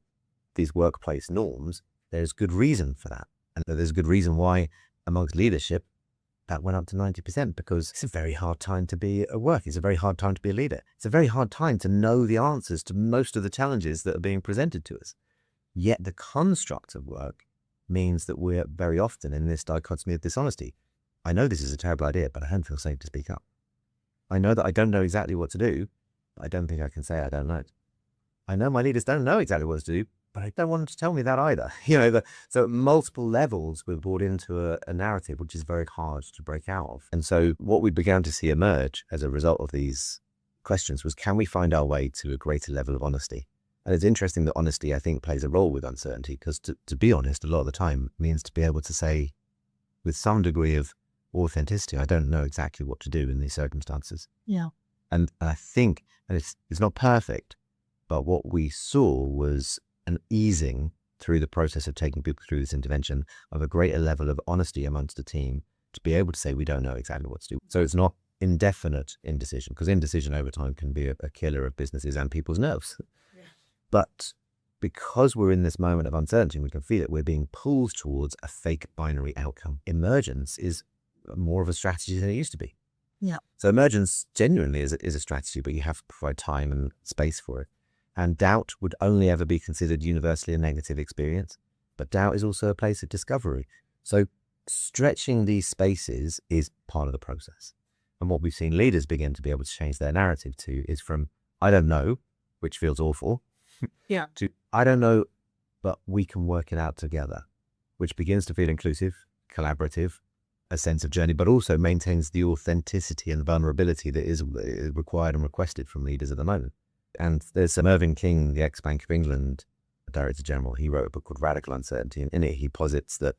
Speaker 1: these workplace norms, there's good reason for that. And there's a good reason why amongst leadership, that went up to 90%, because it's a very hard time to be at work. It's a very hard time to be a leader. It's a very hard time to know the answers to most of the challenges that are being presented to us. Yet the construct of work means that we're very often in this dichotomy of dishonesty. I know this is a terrible idea, but I don't feel safe to speak up. I know that I don't know exactly what to do, but I don't think I can say I don't know. I know my leaders don't know exactly what to do, but I don't want them to tell me that either. So at multiple levels, we're brought into a narrative which is very hard to break out of. And so what we began to see emerge as a result of these questions was, can we find our way to a greater level of honesty? And it's interesting that honesty, I think, plays a role with uncertainty, because to be honest, a lot of the time means to be able to say with some degree of authenticity, I don't know exactly what to do in these circumstances.
Speaker 3: Yeah.
Speaker 1: And I think, and it's not perfect, but what we saw was an easing through the process of taking people through this intervention of a greater level of honesty amongst the team to be able to say we don't know exactly what to do. So it's not indefinite indecision, because indecision over time can be a killer of businesses and people's nerves. Yeah. But because we're in this moment of uncertainty, we can feel it, we're being pulled towards a fake binary outcome. Emergence is more of a strategy than it used to be.
Speaker 3: Yeah.
Speaker 1: So emergence genuinely is a strategy, but you have to provide time and space for it. And doubt would only ever be considered universally a negative experience. But doubt is also a place of discovery. So stretching these spaces is part of the process. And what we've seen leaders begin to be able to change their narrative to is from, I don't know, which feels awful,
Speaker 3: yeah,
Speaker 1: to I don't know, but we can work it out together, which begins to feel inclusive, collaborative, a sense of journey, but also maintains the authenticity and vulnerability that is required and requested from leaders at the moment. And there's Mervyn King, the ex-Bank of England Director General. He wrote a book called Radical Uncertainty. And in it, he posits that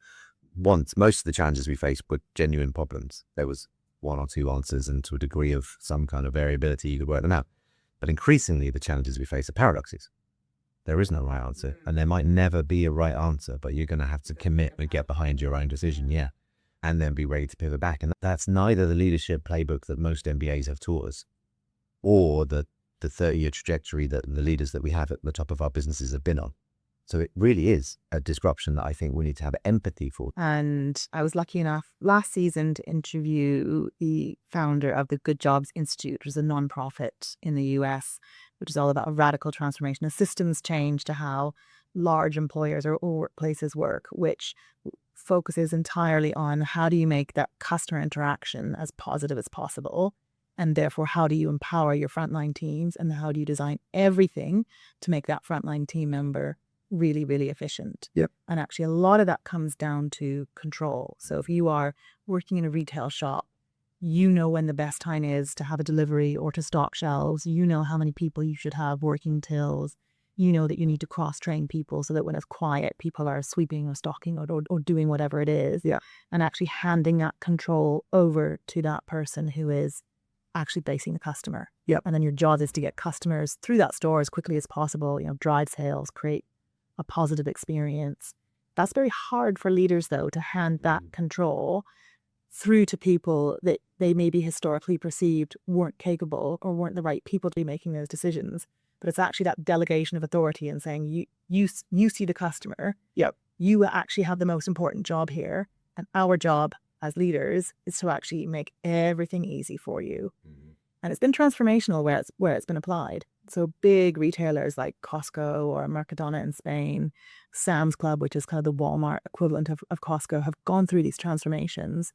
Speaker 1: most of the challenges we faced were genuine problems. There was one or two answers, and to a degree of some kind of variability, you could work them out. But increasingly, the challenges we face are paradoxes. There is no right answer, and there might never be a right answer, but you're going to have to commit and get behind your own decision, yeah, and then be ready to pivot back. And that's neither the leadership playbook that most MBAs have taught us, or the 30-year trajectory that the leaders that we have at the top of our businesses have been on. So it really is a disruption that I think we need to have empathy for.
Speaker 3: And I was lucky enough last season to interview the founder of the Good Jobs Institute, which is a nonprofit in the US, which is all about a radical transformation, a systems change to how large employers or workplaces work, which focuses entirely on how do you make that customer interaction as positive as possible. And therefore, how do you empower your frontline teams, and how do you design everything to make that frontline team member really, really efficient?
Speaker 1: Yep.
Speaker 3: And actually, a lot of that comes down to control. So if you are working in a retail shop, you know when the best time is to have a delivery or to stock shelves. You know how many people you should have working tills. You know that you need to cross-train people so that when it's quiet, people are sweeping or stocking or doing whatever it is.
Speaker 1: Yeah.
Speaker 3: And actually handing that control over to that person who is actually facing the customer.
Speaker 1: Yep.
Speaker 3: And then your job is to get customers through that store as quickly as possible, drive sales, create a positive experience. That's very hard for leaders, though, to hand that control through to people that they maybe historically perceived weren't capable or weren't the right people to be making those decisions. But it's actually that delegation of authority and saying, you see the customer.
Speaker 1: Yep.
Speaker 3: You actually have the most important job here. And our job as leaders is to actually make everything easy for you. Mm-hmm. And it's been transformational where it's been applied. So big retailers like Costco or Mercadona in Spain, Sam's Club, which is kind of the Walmart equivalent of Costco, have gone through these transformations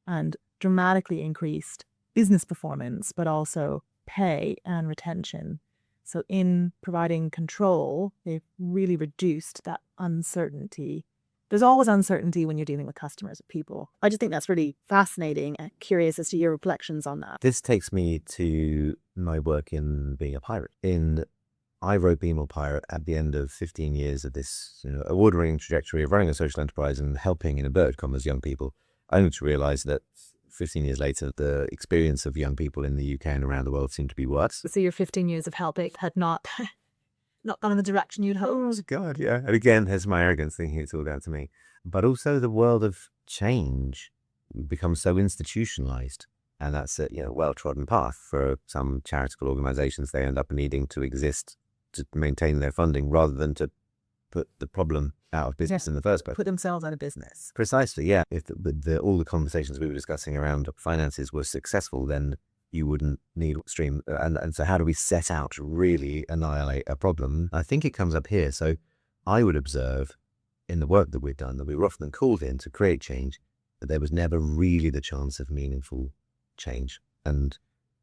Speaker 3: and dramatically increased business performance, but also pay and retention. So in providing control, they've really reduced that uncertainty. There's always uncertainty when you're dealing with customers, with people. I just think that's really fascinating and curious as to your reflections on that.
Speaker 1: This takes me to my work in being a pirate. I wrote Be More Pirate at the end of 15 years of this award-winning trajectory of running a social enterprise and helping, in inverted commas, young people, only to realize that 15 years later, the experience of young people in the UK and around the world seemed to be worse.
Speaker 3: So your 15 years of helping had not gone in the direction you'd hoped.
Speaker 1: Oh, God, yeah. And again, there's my arrogance thinking it's all down to me. But also the world of change becomes so institutionalized. And that's a well-trodden path for some charitable organizations. They end up needing to exist to maintain their funding rather than to put the problem out of business in the first place.
Speaker 3: Put themselves out of business.
Speaker 1: Precisely, yeah. If all the conversations we were discussing around finances were successful, then you wouldn't need stream. And so how do we set out to really annihilate a problem? I think it comes up here. So I would observe in the work that we've done that we were often called in to create change, but there was never really the chance of meaningful change. And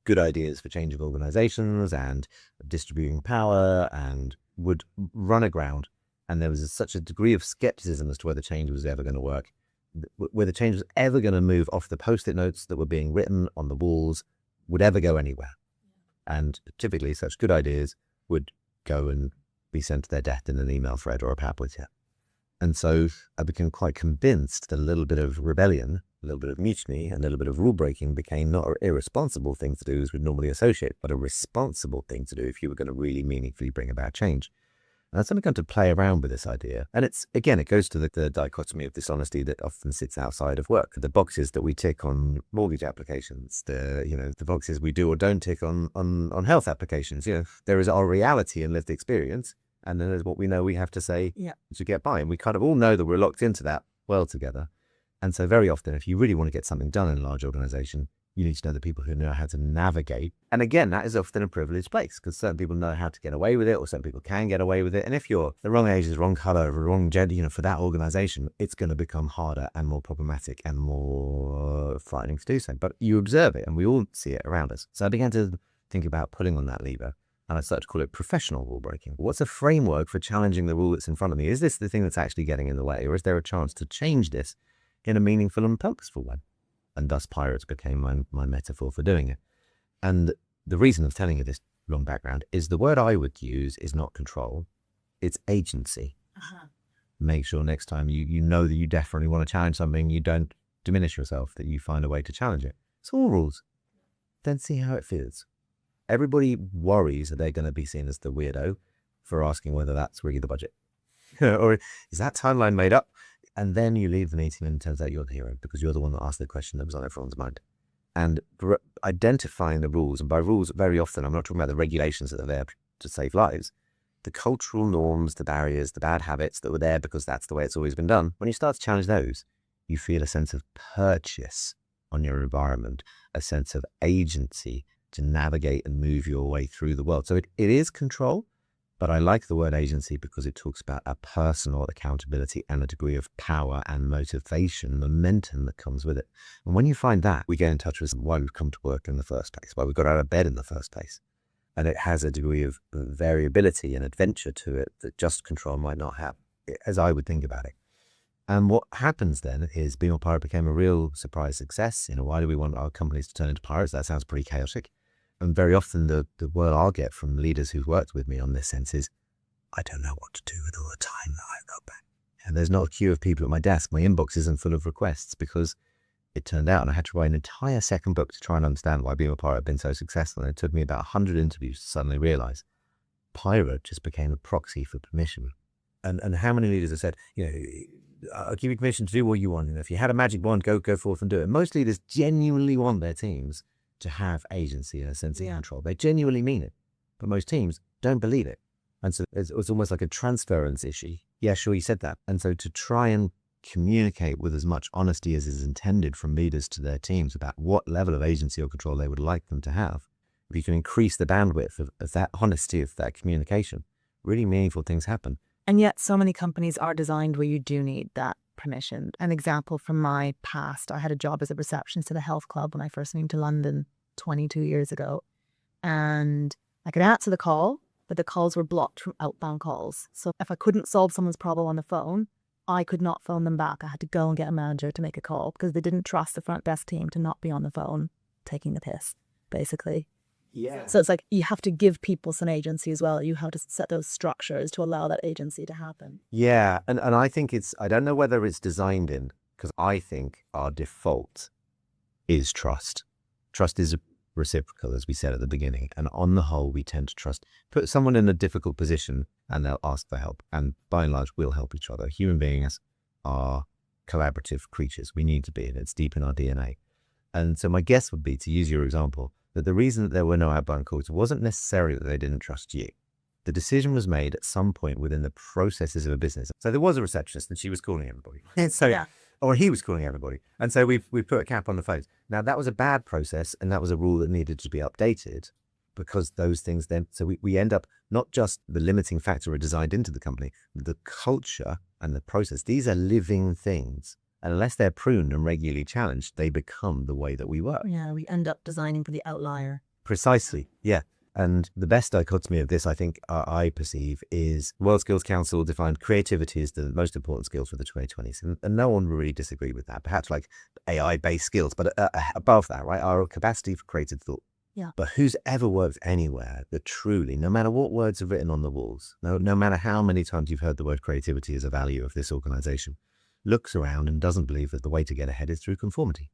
Speaker 1: good ideas for changing organizations and distributing power and would run aground. And there was such a degree of skepticism as to whether change was ever going to work, whether change was ever going to move off the post-it notes that were being written on the walls, would ever go anywhere. And typically such good ideas would go and be sent to their death in an email thread or a PowerPoint chat. And so I became quite convinced that a little bit of rebellion, a little bit of mutiny, a little bit of rule breaking became not an irresponsible thing to do as we'd normally associate, but a responsible thing to do if you were going to really meaningfully bring about change. And I started going to play around with this idea. And it goes to the dichotomy of dishonesty that often sits outside of work. The boxes that we tick on mortgage applications, the boxes we do or don't tick on health applications. There is our reality and lived experience. And then there's what we know we have to say to get by. And we kind of all know that we're locked into that world together. And so very often, if you really want to get something done in a large organization, you need to know the people who know how to navigate. And again, that is often a privileged place because certain people know how to get away with it or certain people can get away with it. And if you're the wrong age, the wrong color, the wrong gender, for that organization, it's going to become harder and more problematic and more frightening to do so. But you observe it and we all see it around us. So I began to think about pulling on that lever. And I started to call it professional rule breaking. What's a framework for challenging the rule that's in front of me? Is this the thing that's actually getting in the way? Or is there a chance to change this in a meaningful and purposeful way? And thus pirates became my metaphor for doing it. And the reason of telling you this long background is the word I would use is not control, it's agency. Make sure next time you know that you definitely want to challenge something, you don't diminish yourself, that you find a way to challenge it. It's all rules. Then see how it feels. Everybody worries that they're going to be seen as the weirdo for asking whether that's really the budget. Or is that timeline made up? And then you leave the meeting and it turns out you're the hero because you're the one that asked the question that was on everyone's mind. And identifying the rules, and by rules, very often, I'm not talking about the regulations that are there to save lives, the cultural norms, the barriers, the bad habits that were there because that's the way it's always been done. When you start to challenge those, you feel a sense of purchase on your environment, a sense of agency to navigate and move your way through the world. So it is control. But I like the word agency because it talks about a personal accountability and a degree of power and motivation, momentum that comes with it. And when you find that, we get in touch with why we've come to work in the first place, why we got out of bed in the first place. And it has a degree of variability and adventure to it that just control might not have, as I would think about it. And what happens then is Be More Pirate became a real surprise success. Why do we want our companies to turn into pirates? That sounds pretty chaotic. And very often the word I'll get from leaders who've worked with me on this sense is, I don't know what to do with all the time that I've got back. And there's not a queue of people at my desk. My inbox isn't full of requests because it turned out, and I had to write an entire second book to try and understand why Be More Pirate had been so successful. And it took me about 100 interviews to suddenly realize pirate just became a proxy for permission. And how many leaders have said, I'll give you permission to do what you want. If you had a magic wand, go forth and do it. Most leaders genuinely want their teams to have agency and a sense of control. They genuinely mean it. But most teams don't believe it. And so it's almost like a transference issue. Yeah, sure, you said that. And so to try and communicate with as much honesty as is intended from leaders to their teams about what level of agency or control they would like them to have if you can increase the bandwidth of that honesty, of that communication, really meaningful things happen.
Speaker 3: And yet so many companies are designed where you do need that permission. An example from my past, I had a job as a receptionist at a health club when I first moved to London 22 years ago. And I could answer the call, but the calls were blocked from outbound calls. So if I couldn't solve someone's problem on the phone, I could not phone them back. I had to go and get a manager to make a call because they didn't trust the front desk team to not be on the phone taking the piss, basically.
Speaker 1: Yeah.
Speaker 3: So it's like you have to give people some agency as well. You have to set those structures to allow that agency to happen.
Speaker 1: Yeah. And I think I don't know whether it's designed in, because I think our default is trust. Trust is reciprocal, as we said at the beginning. And on the whole, we tend to put someone in a difficult position and they'll ask for help. And by and large, we'll help each other. Human beings are collaborative creatures. We need to be, and it's deep in our DNA. And so my guess would be, to use your example, that the reason that there were no outbound calls wasn't necessarily that they didn't trust you. The decision was made at some point within the processes of a business. So there was a receptionist and she was calling everybody. Or he was calling everybody. And so we put a cap on the phones. Now that was a bad process, and that was a rule that needed to be updated, because those things then, so we end up, not just the limiting factor are designed into the company, the culture and the process, these are living things. And unless they're pruned and regularly challenged, they become the way that we work.
Speaker 3: Yeah, we end up designing for the outlier.
Speaker 1: Precisely, yeah. And the best dichotomy of this, I think, I perceive, is World Skills Council defined creativity as the most important skills for the 2020s. And no one really disagreed with that. Perhaps like AI-based skills, but above that, right, our capacity for creative thought.
Speaker 3: Yeah.
Speaker 1: But who's ever worked anywhere that truly, no matter what words are written on the walls, no matter how many times you've heard the word creativity as a value of this organization, looks around and doesn't believe that the way to get ahead is through conformity.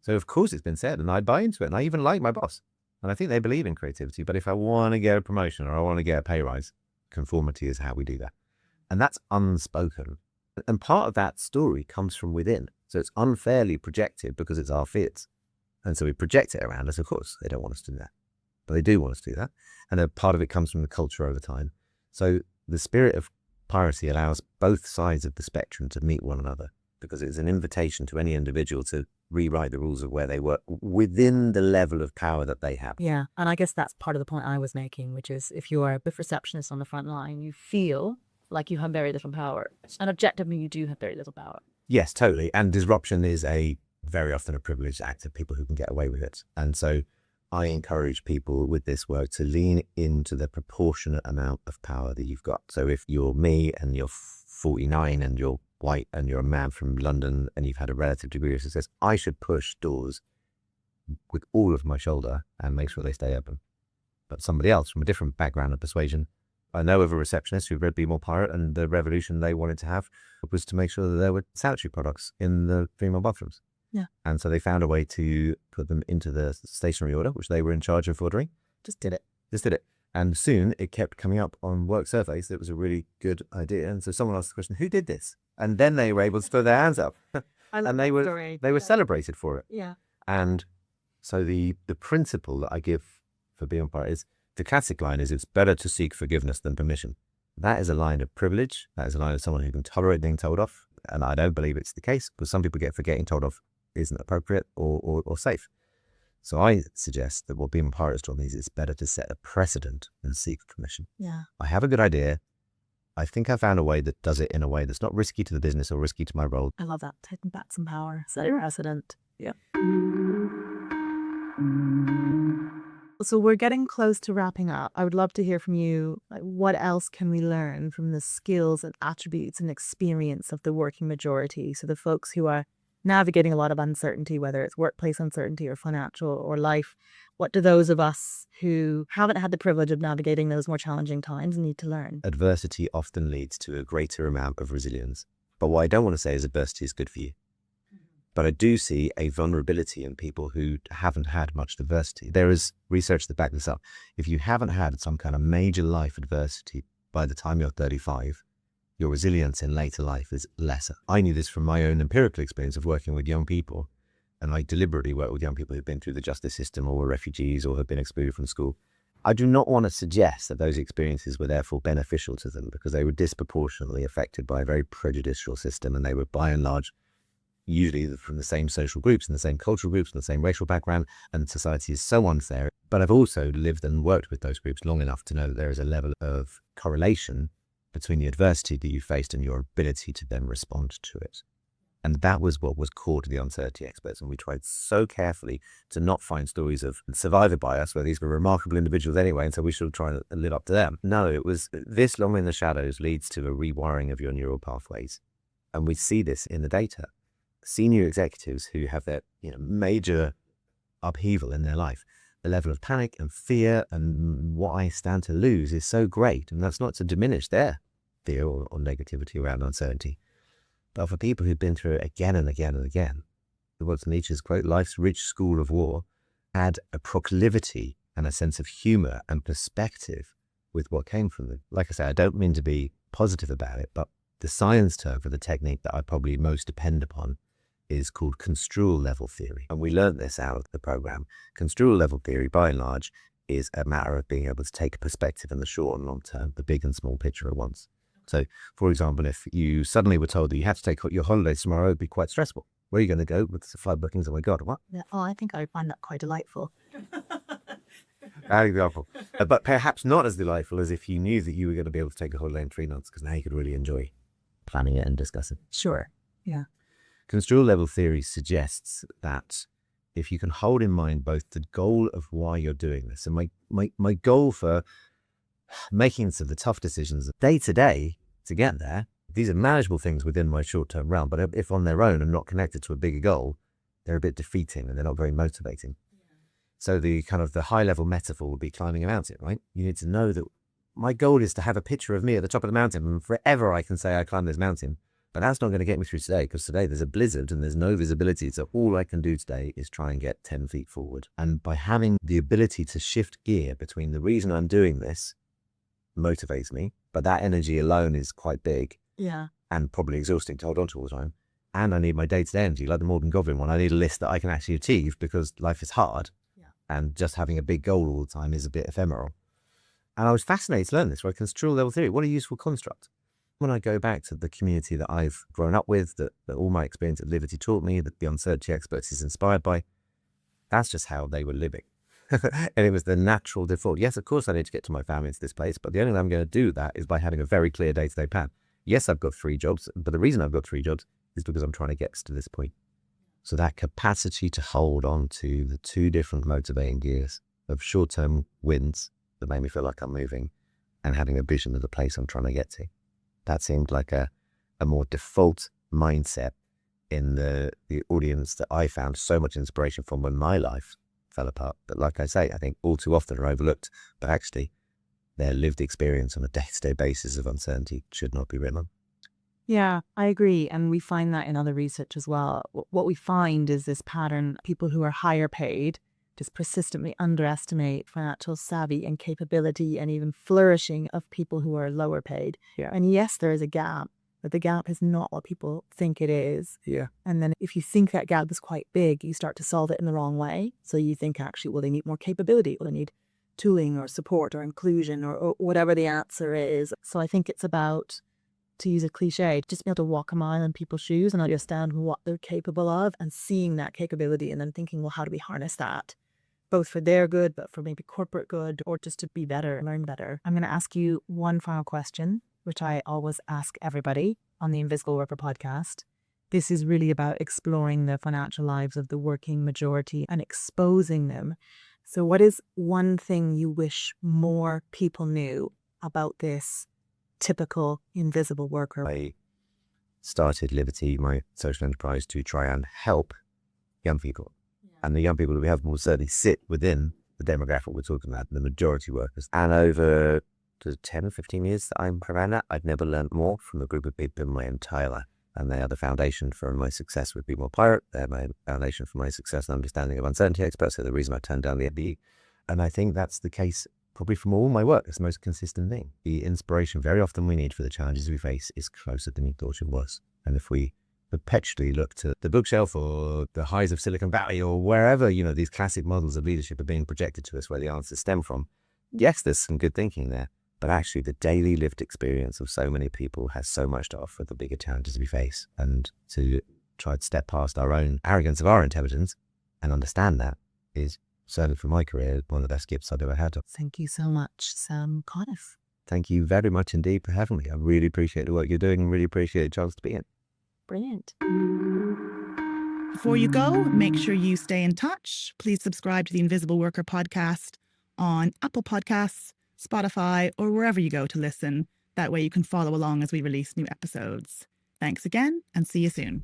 Speaker 1: So of course it's been said, and I buy into it, and I even like my boss. And I think they believe in creativity, but if I want to get a promotion or I want to get a pay rise, conformity is how we do that. And that's unspoken. And part of that story comes from within. So it's unfairly projected because it's our fears. And so we project it around us. Of course, they don't want us to do that, but they do want us to do that. And a part of it comes from the culture over time. So the spirit of piracy allows both sides of the spectrum to meet one another, because it's an invitation to any individual to rewrite the rules of where they work within the level of power that they have.
Speaker 3: Yeah, and I guess that's part of the point I was making, which is if you are a receptionist on the front line, you feel like you have very little power. And objectively, you do have very little power.
Speaker 1: Yes, totally. And disruption is very often a privileged act of people who can get away with it. And so I encourage people with this work to lean into the proportionate amount of power that you've got. So if you're me and you're 49 and you're white and you're a man from London and you've had a relative degree of success, I should push doors with all of my shoulder and make sure they stay open. But somebody else from a different background and persuasion, I know of a receptionist who read Be More Pirate, and the revolution they wanted to have was to make sure that there were sanitary products in the female bathrooms.
Speaker 3: Yeah.
Speaker 1: And so they found a way to put them into the stationary order, which they were in charge of ordering. Just did it. And soon it kept coming up on work surveys that it was a really good idea. And so someone asked the question, who did this? And then they were able to throw their hands up. And they were celebrated for it.
Speaker 3: Yeah.
Speaker 1: And so the principle that I give for being part is, the classic line is, it's better to seek forgiveness than permission. That is a line of privilege. That is a line of someone who can tolerate being told off. And I don't believe it's the case, because some people get getting told off isn't appropriate or safe. So I suggest that what being part of Storm is, it's better to set a precedent than seek permission.
Speaker 3: Yeah.
Speaker 1: I have a good idea. I think I found a way that does it in a way that's not risky to the business or risky to my role.
Speaker 3: I love that. Taking back some power. Set a precedent. Yeah. So we're getting close to wrapping up. I would love to hear from you. Like, what else can we learn from the skills and attributes and experience of the working majority? So the folks who are navigating a lot of uncertainty, whether it's workplace uncertainty or financial or life, what do those of us who haven't had the privilege of navigating those more challenging times need to learn?
Speaker 1: Adversity often leads to a greater amount of resilience. But what I don't want to say is adversity is good for you. But I do see a vulnerability in people who haven't had much adversity. There is research that backs this up. If you haven't had some kind of major life adversity by the time you're 35, your resilience in later life is lesser. I knew this from my own empirical experience of working with young people. And I deliberately work with young people who've been through the justice system or were refugees or have been excluded from school. I do not want to suggest that those experiences were therefore beneficial to them, because they were disproportionately affected by a very prejudicial system, and they were by and large usually from the same social groups and the same cultural groups and the same racial background, and society is so unfair. But I've also lived and worked with those groups long enough to know that there is a level of correlation between the adversity that you faced and your ability to then respond to it. And that was what was core to the uncertainty experts. And we tried so carefully to not find stories of survivor bias, where these were remarkable individuals anyway, and so we should try and live up to them. No, it was this long in the shadows leads to a rewiring of your neural pathways. And we see this in the data. Senior executives who have their major upheaval in their life, the level of panic and fear and what I stand to lose is so great. And that's not to diminish their fear or negativity around uncertainty. But for people who've been through it again and again and again, what's Nietzsche's quote, life's rich school of war, had a proclivity and a sense of humor and perspective with what came from them. Like I say, I don't mean to be positive about it, but the science term for the technique that I probably most depend upon is called construal level theory. And we learned this out of the program. Construal level theory, by and large, is a matter of being able to take a perspective in the short and long term, the big and small picture at once. So, for example, if you suddenly were told that you had to take your holidays tomorrow, it would be quite stressful. Where are you going to go with the flight bookings? Oh my God, what?
Speaker 3: Yeah, I think I would find that quite delightful.
Speaker 1: Bad example. But perhaps not as delightful as if you knew that you were going to be able to take a holiday in 3 months, because now you could really enjoy planning it and discussing.
Speaker 3: Sure. Yeah.
Speaker 1: Construal level theory suggests that if you can hold in mind both the goal of why you're doing this, and my goal for making some of the tough decisions day to day to get there, these are manageable things within my short-term realm, but if on their own and not connected to a bigger goal, they're a bit defeating and they're not very motivating. So the kind of the high-level metaphor would be climbing a mountain, right? You need to know that my goal is to have a picture of me at the top of the mountain, and forever I can say I climbed this mountain. But that's not going to get me through today, because today there's a blizzard and there's no visibility. So all I can do today is try and get 10 feet forward. And by having the ability to shift gear between the reason I'm doing this motivates me, but that energy alone is quite big.
Speaker 3: Yeah.
Speaker 1: And probably exhausting to hold on to all the time. And I need my day-to-day energy, like the Morgan Goblin one. I need a list that I can actually achieve, because life is hard. Yeah. And just having a big goal all the time is a bit ephemeral. And I was fascinated to learn this, right? Construal level theory, what a useful construct. When I go back to the community that I've grown up with, that all my experience at Liberty taught me, that the uncertainty experts is inspired by, that's just how they were living. And it was the natural default. Yes, of course I need to get to my family into this place, but the only way I'm going to do that is by having a very clear day-to-day plan. Yes, I've got 3 jobs, but the reason I've got 3 jobs is because I'm trying to get to this point. So that capacity to hold on to the 2 different motivating gears of short-term wins that make me feel like I'm moving, and having a vision of the place I'm trying to get to. That seemed like a more default mindset in the audience that I found so much inspiration from when my life fell apart. But like I say, I think all too often are overlooked, but actually their lived experience on a day-to-day basis of uncertainty should not be written on.
Speaker 3: Yeah, I agree. And we find that in other research as well. What we find is this pattern, people who are higher paid just persistently underestimate financial savvy and capability and even flourishing of people who are lower paid.
Speaker 1: Yeah.
Speaker 3: And yes, there is a gap, but the gap is not what people think it is.
Speaker 1: Yeah.
Speaker 3: And then if you think that gap is quite big, you start to solve it in the wrong way. So you think actually, well, they need more capability, or they need tooling or support or inclusion or whatever the answer is. So I think it's about, to use a cliche, just be able to walk a mile in people's shoes and understand what they're capable of, and seeing that capability and then thinking, well, how do we harness that? Both for their good, but for maybe corporate good, or just to be better, learn better. I'm going to ask you one final question, which I always ask everybody on the Invisible Worker podcast. This is really about exploring the financial lives of the working majority and exposing them. So what is one thing you wish more people knew about this typical invisible worker?
Speaker 1: I started Liberty, my social enterprise, to try and help young people. And the young people that we have will certainly sit within the demographic we're talking about, the majority workers. And over the 10 or 15 years that I'm around that, I've never learned more from a group of people in my entire life. And they are the foundation for my success with Be More Pirate. They're my foundation for my success and understanding of uncertainty experts. So the reason I turned down the MBE. And I think that's the case probably from all my work. It's the most consistent thing. The inspiration very often we need for the challenges we face is closer than we thought it was. And if we perpetually look to the bookshelf or the highs of Silicon Valley or wherever, these classic models of leadership are being projected to us where the answers stem from, yes, there's some good thinking there, but actually the daily lived experience of so many people has so much to offer the bigger challenges we face. And to try to step past our own arrogance of our intelligence and understand that is certainly for my career one of the best gifts I've ever had.
Speaker 3: Thank you so much, Sam Conniff.
Speaker 1: Thank you very much indeed for having me. I really appreciate the work you're doing and really appreciate the chance to be in.
Speaker 3: Brilliant.
Speaker 2: Before you go, make sure you stay in touch. Please subscribe to the Invisible Worker podcast on Apple Podcasts, Spotify, or wherever you go to listen. That way you can follow along as we release new episodes. Thanks again, and see you soon.